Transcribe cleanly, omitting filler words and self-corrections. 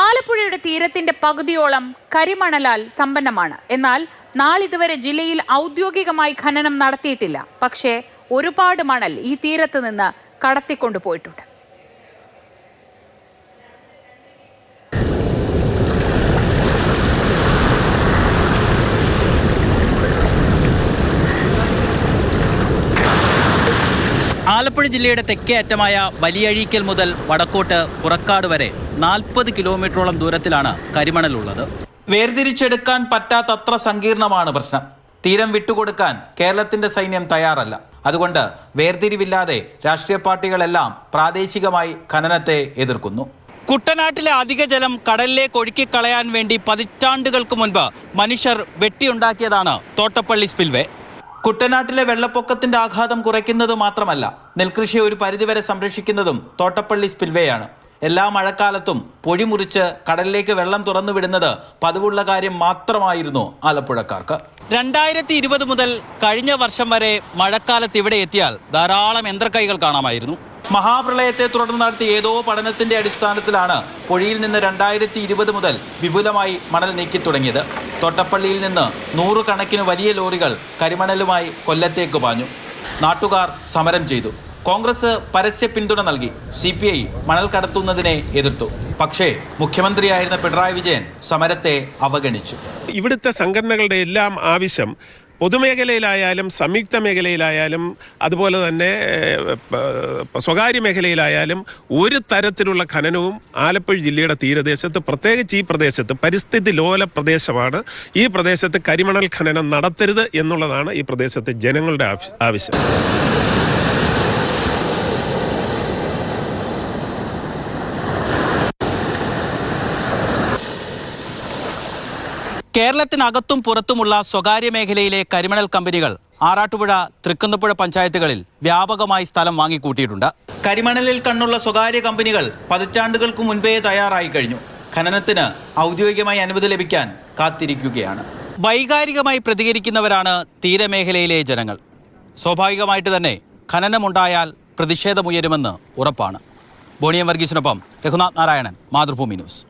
ആലപ്പുഴയുടെ തീരത്തിന്റെ പകുതിയോളം കരിമണലാൽ സമ്പന്നമാണ്. എന്നാൽ നാളിതുവരെ ജില്ലയിൽ ഔദ്യോഗികമായി ഖനനം നടത്തിയിട്ടില്ല. പക്ഷേ ഒരുപാട് മണൽ ഈ തീരത്ത് നിന്ന് കടത്തിക്കൊണ്ടുപോയിട്ടുണ്ട്. ആലപ്പുഴ ജില്ലയുടെ തെക്കേ അറ്റമായ വലിയഴീക്കൽ മുതൽ വടക്കോട്ട് പുറക്കാട് വരെ 40 കിലോമീറ്ററോളം ദൂരത്തിലാണ് കരിമണലുള്ളത്. വേർതിരിച്ചെടുക്കാൻ പറ്റാത്തത്ര സങ്കീർണമാണ് പ്രശ്നം. തീരം വിട്ടുകൊടുക്കാൻ കേരളത്തിന്റെ സൈന്യം തയ്യാറല്ല. അതുകൊണ്ട് വേർതിരിവില്ലാതെ രാഷ്ട്രീയ പാർട്ടികളെല്ലാം പ്രാദേശികമായി ഖനനത്തെ എതിർക്കുന്നു. കുട്ടനാട്ടിലെ അധിക ജലം കടലിലേക്ക് ഒഴുക്കിക്കളയാൻ വേണ്ടി പതിറ്റാണ്ടുകൾക്ക് മുൻപ് മനുഷ്യർ വെട്ടിയുണ്ടാക്കിയതാണ് തോട്ടപ്പള്ളി സ്പിൽവേ. കുട്ടനാട്ടിലെ വെള്ളപ്പൊക്കത്തിന്റെ ആഘാതം കുറയ്ക്കുന്നത് മാത്രമല്ല, നെൽകൃഷിയെ ഒരു പരിധിവരെ സംരക്ഷിക്കുന്നതും തോട്ടപ്പള്ളി സ്പിൽവേയാണ്. എല്ലാ മഴക്കാലത്തും പൊഴി മുറിച്ച് കടലിലേക്ക് വെള്ളം തുറന്നു വിടുന്നത് പതിവുള്ള കാര്യം മാത്രമായിരുന്നു ആലപ്പുഴക്കാർക്ക്. 2020 മുതൽ കഴിഞ്ഞ വർഷം വരെ മഴക്കാലത്ത് ഇവിടെ എത്തിയാൽ ധാരാളം യന്ത്രക്കൈകൾ കാണാമായിരുന്നു. മഹാപ്രളയത്തെ തുടർന്ന് നടത്തിയ ഏതോ പഠനത്തിന്റെ അടിസ്ഥാനത്തിലാണ് പൊഴിയിൽ നിന്ന് 2020 മുതൽ വിപുലമായി മണൽ നീക്കി തുടങ്ങിയത്. തോട്ടപ്പള്ളിയിൽ നിന്ന് 100 കണക്കിന് വലിയ ലോറികൾ കരിമണലുമായി കൊല്ലത്തേക്ക് പാഞ്ഞു. നാട്ടുകാർ സമരം ചെയ്തു. കോൺഗ്രസ് പരസ്യ പിന്തുണ നൽകി. CPI മണൽ കടത്തുന്നതിനെ എതിർത്തു. പക്ഷേ മുഖ്യമന്ത്രിയായിരുന്ന പിണറായി വിജയൻ സമരത്തെ അവഗണിച്ചു. ഇവിടുത്തെ സംഘടനകളുടെ എല്ലാം ആവശ്യം പൊതുമേഖലയിലായാലും സംയുക്ത മേഖലയിലായാലും അതുപോലെ തന്നെ സ്വകാര്യ മേഖലയിലായാലും ഒരു തരത്തിലുള്ള ഖനനവും ആലപ്പുഴ ജില്ലയുടെ തീരദേശത്ത്, പ്രത്യേകിച്ച് ഈ പ്രദേശത്ത് പരിസ്ഥിതി ലോല പ്രദേശമാണ്. ഈ പ്രദേശത്ത് കരിമണൽ ഖനനം നടത്തരുത് എന്നുള്ളതാണ് ഈ പ്രദേശത്തെ ജനങ്ങളുടെ ആവശ്യം. കേരളത്തിനകത്തും പുറത്തുമുള്ള സ്വകാര്യ മേഖലയിലെ കരിമണൽ കമ്പനികൾ ആറാട്ടുപുഴ, തൃക്കുന്നപ്പുഴ പഞ്ചായത്തുകളിൽ വ്യാപകമായി സ്ഥലം വാങ്ങിക്കൂട്ടിയിട്ടുണ്ട്. കരിമണലിൽ കണ്ണുള്ള സ്വകാര്യ കമ്പനികൾ പതിറ്റാണ്ടുകൾക്ക് മുൻപേ തയ്യാറായി കഴിഞ്ഞു. ഖനനത്തിന് ഔദ്യോഗികമായി അനുമതി ലഭിക്കാൻ കാത്തിരിക്കുകയാണ്. വൈകാരികമായി പ്രതികരിക്കുന്നവരാണ് തീരമേഖലയിലെ ജനങ്ങൾ. സ്വാഭാവികമായിട്ട് തന്നെ ഖനനമുണ്ടായാൽ പ്രതിഷേധമുയരുമെന്ന് ഉറപ്പാണ്. ബോണിയം വർഗീസിനൊപ്പം രഘുനാഥ് നാരായണൻ, മാതൃഭൂമി ന്യൂസ്.